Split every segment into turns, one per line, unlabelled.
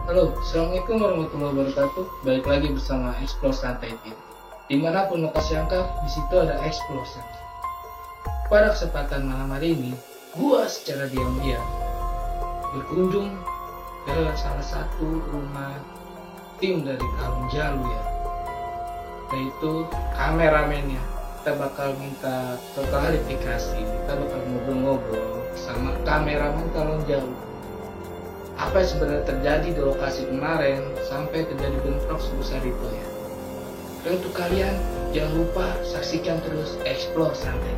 Halo, Assalamualaikum warahmatullahi wabarakatuh. Balik lagi bersama Explore Santai TV. Dimanapun lokasi angka, di situ ada Explore Santai. Pada kesempatan malam hari ini, gua secara diam-diam berkunjung ke salah satu rumah tim dari Kalong Jalu ya, yaitu kameramennya. Kita bakal minta klarifikasi, kita bakal ngobrol-ngobrol sama kameramen Kalong Jalu. Apa yang sebenarnya terjadi di lokasi kemarin sampai terjadi bentrok sebesar itu ya. Dan untuk kalian jangan lupa saksikan terus Explore Santai.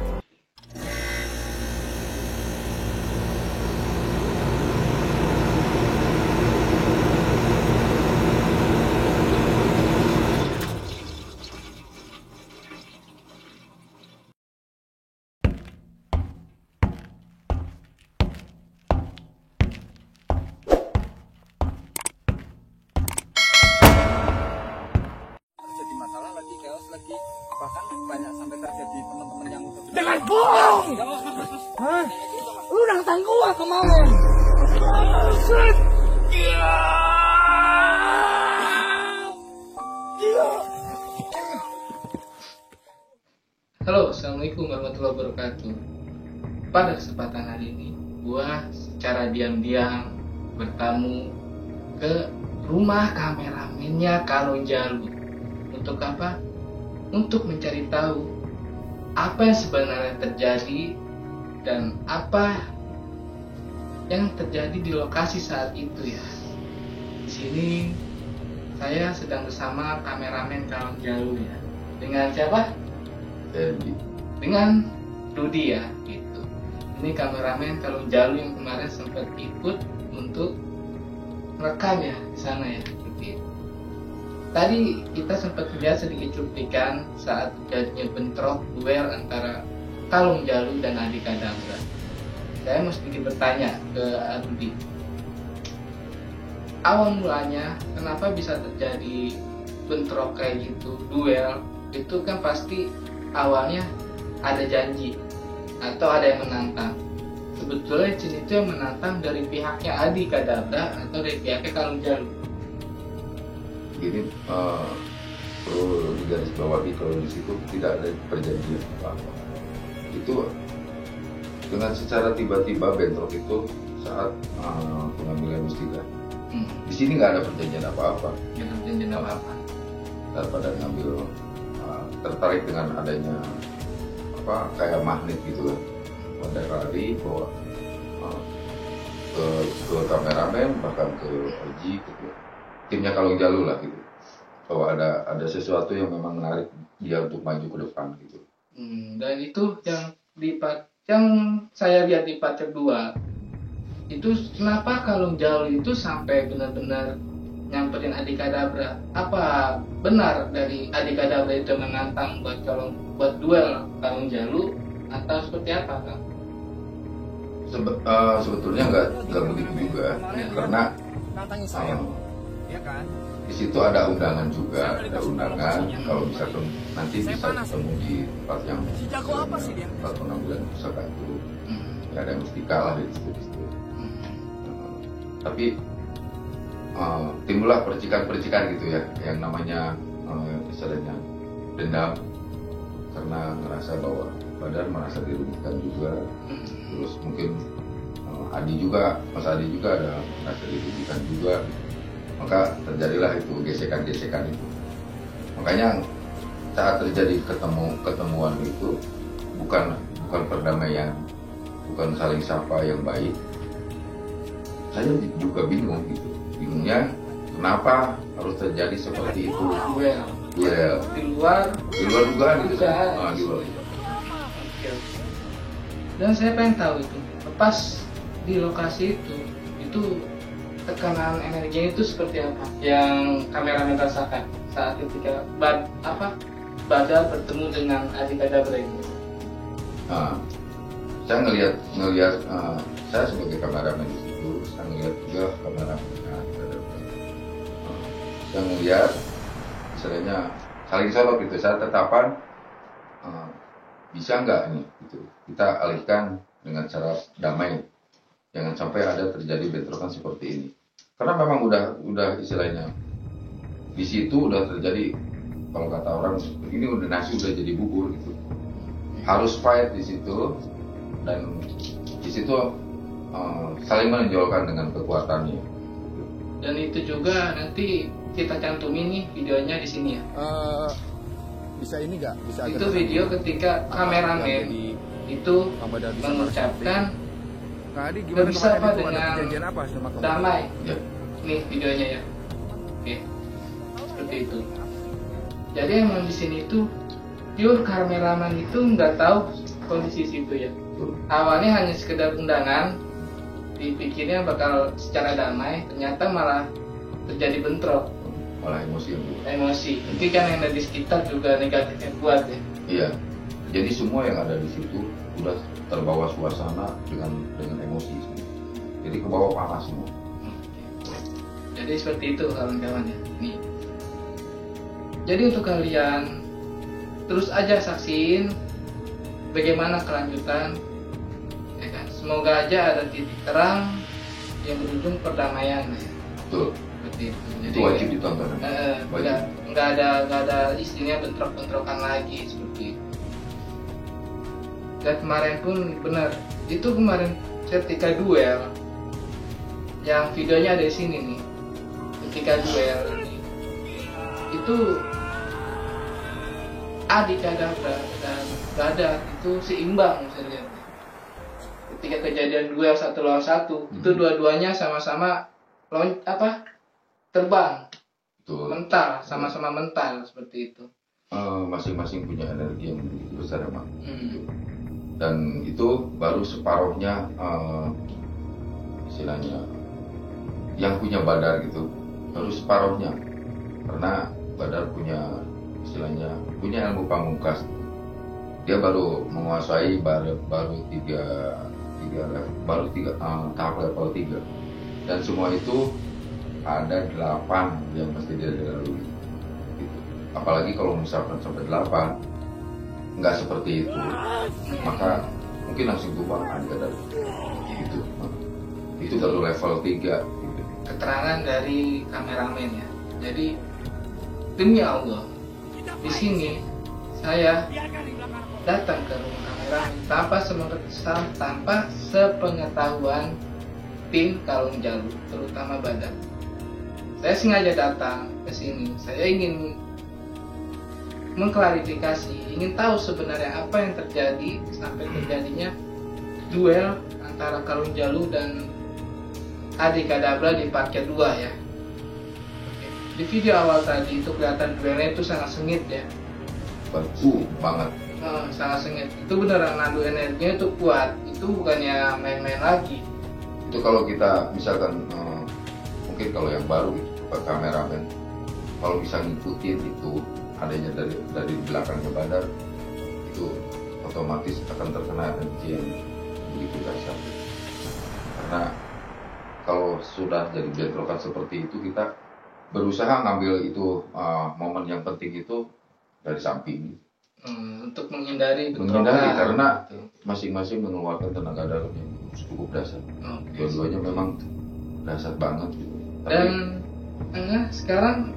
Terjadi masalah lagi, chaos lagi, bahkan banyak sampai terjadi teman-teman yang udah
Dengan bohong! Hah? Lu nantang gua kemarin! Buset!
Halo, Assalamualaikum warahmatullahi wabarakatuh. Pada kesempatan hari ini, gua secara diam-diam bertamu ke rumah kameramennya Kalong Jalu. Untuk apa? Untuk mencari tahu apa yang sebenarnya terjadi dan apa yang terjadi di lokasi saat itu ya. Di sini saya sedang bersama kameramen Kalong Jalu ya. Dengan siapa? Dengan Rudi ya gitu. Ini kameramen Kalong Jalu yang kemarin sempat ikut untuk rekam ya di sana ya. Gitu. Tadi kita sempat lihat sedikit cuplikan saat terjadinya bentrok duel antara Kalong Jalu dan Adi Kadabra. Saya mau sedikit bertanya ke Rudi. Awal mulanya kenapa bisa terjadi bentrok kayak gitu, duel? Itu kan pasti awalnya ada janji atau ada yang menantang. Sebetulnya itu yang menantang dari pihaknya Adi Kadabra atau dari pihaknya Kalong Jalu?
Jadi perlu digarisbawahi kalau di situ tidak ada perjanjian apa-apa. Itu dengan secara tiba-tiba bentrok itu saat pengambilan mustika. Di sini nggak ada perjanjian apa-apa.
Nggak ada perjanjian apa-apa.
Daripada ngambil tertarik dengan adanya apa kayak magnet gitu kan. Pada lari bawa ke kameramen bahkan ke Oji gitu. Timnya Kalong Jalu lah gitu, bahwa ada sesuatu yang memang menarik dia untuk maju ke depan gitu.
Dan itu yang saya lihat di part kedua itu kenapa Kalong Jalu itu sampai benar-benar nyamperin Adi Kadabra? Apa benar dari Adi Kadabra itu menantang buat duel Kalong Jalu atau seperti apa Kang?
Sebetulnya nggak begitu juga, karena
nantangin saya, ya kan?
di situ ada undangan juga, ada undangan kalau misalkan nanti bisa ketemu di tempat yang tempat pengambilan pusaka itu, ya ada yang mesti kalah di situ. Tapi timbullah percikan-percikan gitu ya, yang namanya istilahnya dendam, karena ngerasa bahwa badan merasa dirugikan juga, terus mungkin Mas Adi juga ada merasa dirugikan juga. Maka terjadilah itu gesekan-gesekan itu. Makanya saat terjadi ketemuan itu bukan perdamaian, bukan saling sapa yang baik. Saya juga bingung gitu. Bingungnya kenapa harus terjadi seperti itu?
Duel di luar
dugaan gitu kan? Di luar.
Dan saya pengen tahu itu lepas di lokasi itu tekanan energinya itu seperti apa yang kameramen rasakan saat ketika Badal bertemu dengan Adi Kadabra ini?
Saya ngelihat saya sebagai kameramen di situ, saya ngelihat juga kameramen Adi Kadabra. Saya ngelihat misalnya saling sorot gitu, saya tetapan bisa nggak nih gitu kita alihkan dengan cara damai. Jangan sampai ada terjadi bentrokan seperti ini. karena memang udah istilahnya di situ udah terjadi, kalau kata orang ini udah nasi udah jadi bubur gitu, harus fight di situ, dan di situ saling menonjolkan dengan kekuatannya.
Dan itu juga nanti kita cantumin nih videonya di sini ya.
Bisa ini nggak? Bisa
Itu video ketika kameramen itu mengucapkan
Nah, Adi, gimana
bisa
kemarin
apa
itu ada
dengan
perjanjian apa sama kamu?
damai.
Ya.
Nih videonya ya. Oke. Seperti itu. Jadi emang di sini tuh pure kameraman itu nggak tahu kondisi situ ya. Awalnya hanya sekedar undangan, dipikirnya bakal secara damai, ternyata malah terjadi bentrok,
Malah emosi.
emosi. Mungkin kan yang ada di sekitar juga negatifnya kuat ya.
Iya. Jadi semua yang ada di situ udah terbawa suasana dengan emosi. Jadi ke bawah panas semua.
Jadi seperti itu kawan-kawan ya. Nih. Jadi untuk kalian terus aja saksiin bagaimana kelanjutan. Ya kan? Semoga aja ada titik terang yang berujung perdamaian. Ya.
Betul.
Seperti itu.
Itu wajib ditonton.
Nggak ada istilahnya bentrok-bentrokan lagi seperti itu. Dan kemarin pun benar, itu kemarin ketika duel, yang videonya ada di sini nih, ketika duel itu Adi Kadabra dan Badar itu seimbang saya lihat. Ketika kejadian duel 1 lawan 1, itu dua-duanya sama-sama terbang,
Betul.
mental, sama-sama mental seperti itu.
Masing-masing punya energi yang begitu besar ya, Mak. Dan itu baru separuhnya istilahnya yang punya Badar gitu, baru separuhnya, karena Badar punya istilahnya punya ilmu pamungkas, dia baru menguasai baru tiga tahap level 3, dan semua itu ada 8 yang mesti dia lalui gitu. Apalagi kalau misalkan sampai 8 nggak seperti itu, maka mungkin langsung tumbang ada gitu. Itu baru level 3 gitu.
Keterangan dari kameramen ya. Jadi demi Allah, di sini saya datang ke rumah kameramen tanpa sepengetahuan tim Kalung Jalu, terutama Badar. Saya sengaja datang ke sini. Saya ingin mengklarifikasi, ingin tahu sebenarnya apa yang terjadi sampai terjadinya duel antara Kalung Jalu dan Adi Kadabra di part kedua ya. Di video awal tadi itu kelihatan duelnya itu sangat sengit ya.
Banget.
Sangat sengit. Itu beneran ngadu energinya itu kuat. Itu bukannya main-main lagi.
Itu kalau kita misalkan mungkin kalau yang baru gitu, kameramen, kalau bisa ngikutin itu adanya dari belakangnya Badar, itu otomatis akan terkena energi yang begitu dahsyat. Karena kalau sudah jadi bentrokan seperti itu, kita berusaha ngambil itu momen yang penting itu dari samping.
Untuk menghindari bentrokan.
Karena masing-masing mengeluarkan tenaga dalam yang cukup dahsyat. Dua-duanya memang dahsyat banget gitu.
Dan sekarang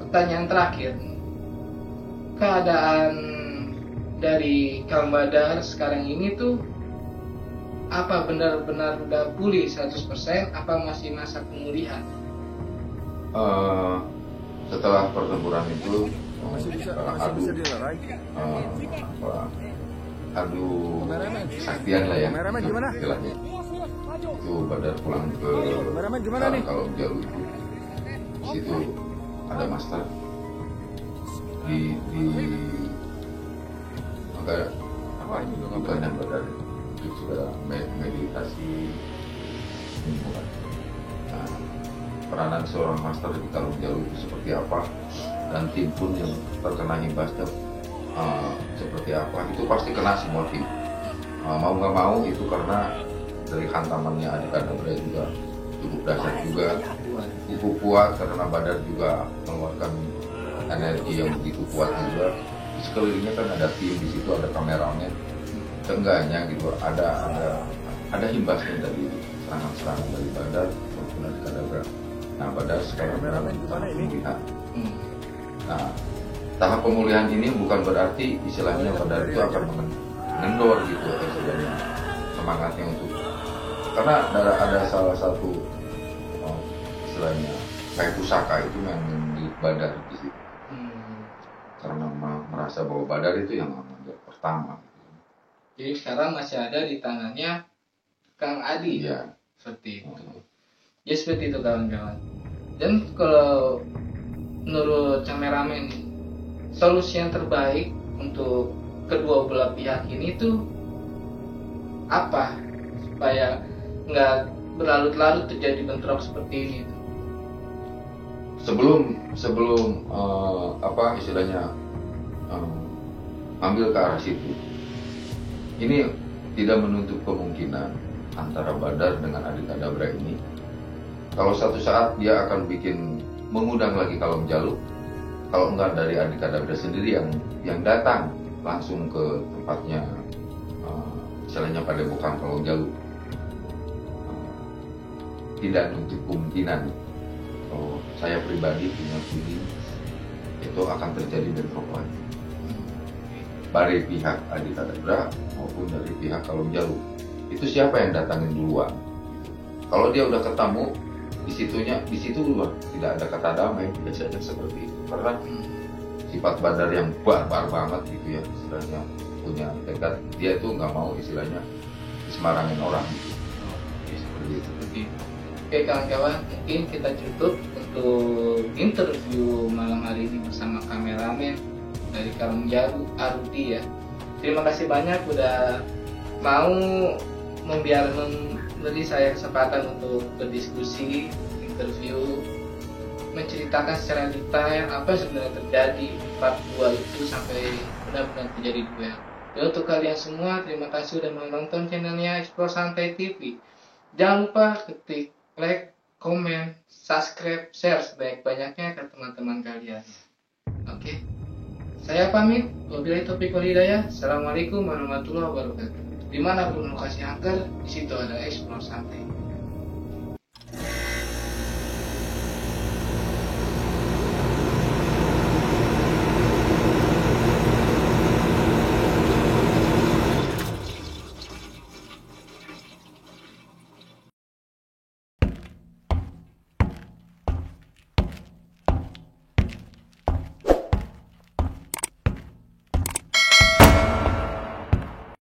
pertanyaan terakhir, keadaan dari Kang Badar sekarang ini tuh apa benar-benar udah pulih 100%, apa masih masa pemulihan?
Setelah pertempuran itu
Masih bisa dilerai.
adu saktian lah ya,
Kameramen gimana?
istilahnya. Itu Badar pulang ke
Kameramen gimana nih?
Kalung Jalu itu, di situ ada master di maka apa ini bukan yang Badar itu sudah meditasi. Nah, peranan seorang master di Kalung Jalu itu seperti apa, dan tim pun yang terkena imbasnya seperti apa, itu pasti kena semua tim. Mau nggak mau itu karena dari hantamannya Adi Kadabra juga cukup dahsyat juga, cukup kuat, karena Badar juga mengeluarkan energi yang begitu kuat juga. Di sekelilingnya kan ada tim di situ, ada kameramen, seenggaknya gitu ada imbasnya dari serangan-serangan dari Badar maupun Adi Kadabra. Kadabra. Nah, Badar sekarang
Kameramen
dalam
gimana
tahap
ini?
pemulihan.
Hmm.
Nah, tahap pemulihan ini bukan berarti istilahnya Badar itu akan mengendor gitu istilahnya semangatnya untuk, karena ada salah satu istilahnya kayak pusaka itu yang di Badar di situ. Karena merasa bahwa Badar itu yang pertama.
Jadi sekarang masih ada di tangannya Kang Adi.
Iya.
Seperti itu. Ya seperti itu kawan-kawan. Dan kalau menurut kameramen, solusi yang terbaik untuk kedua belah pihak ini tuh apa supaya nggak berlarut-larut terjadi bentrok seperti ini tuh?
Sebelum apa istilahnya ambil ke arah situ, ini tidak menutup kemungkinan antara Badar dengan Adi Kadabra ini, kalau satu saat dia akan mengundang lagi Kalong Jaluk, kalau enggak dari Adi Kadabra sendiri yang datang langsung ke tempatnya istilahnya Padepokan Kalong Jaluk, tidak menutup kemungkinan. Kalau saya pribadi punya feeling itu akan terjadi bentrok lagi dari pihak Adi Kadabra maupun dari pihak Kalong Jaluk. Itu siapa yang datangin duluan? Kalau dia udah ketemu di situ duluan, tidak ada kata damai, biasanya seperti itu. Karena sifat Badar yang barbar banget gitu ya, istilahnya punya tekad, dia itu nggak mau istilahnya disemarangin orang gitu. Seperti itu.
Oke kawan-kawan, mungkin kita cukup untuk interview malam hari ini bersama kameramen dari Kalong Jaluk Arudi ya. Terima kasih banyak udah mau memberi saya kesempatan untuk berdiskusi, interview, menceritakan secara detail apa yang sebenarnya terjadi part 2 itu sampai benar-benar terjadi duel. Dan untuk kalian semua, terima kasih sudah menonton channelnya Explore Santai TV. Jangan lupa ketik like, komen, subscribe, share sebanyak-banyaknya ke teman-teman kalian. Oke, saya pamit. Wabillahi taufiq wal hidayah. Assalamualaikum warahmatullahi wabarakatuh. Dimanapun lokasi angker, di situ ada Explore Santai.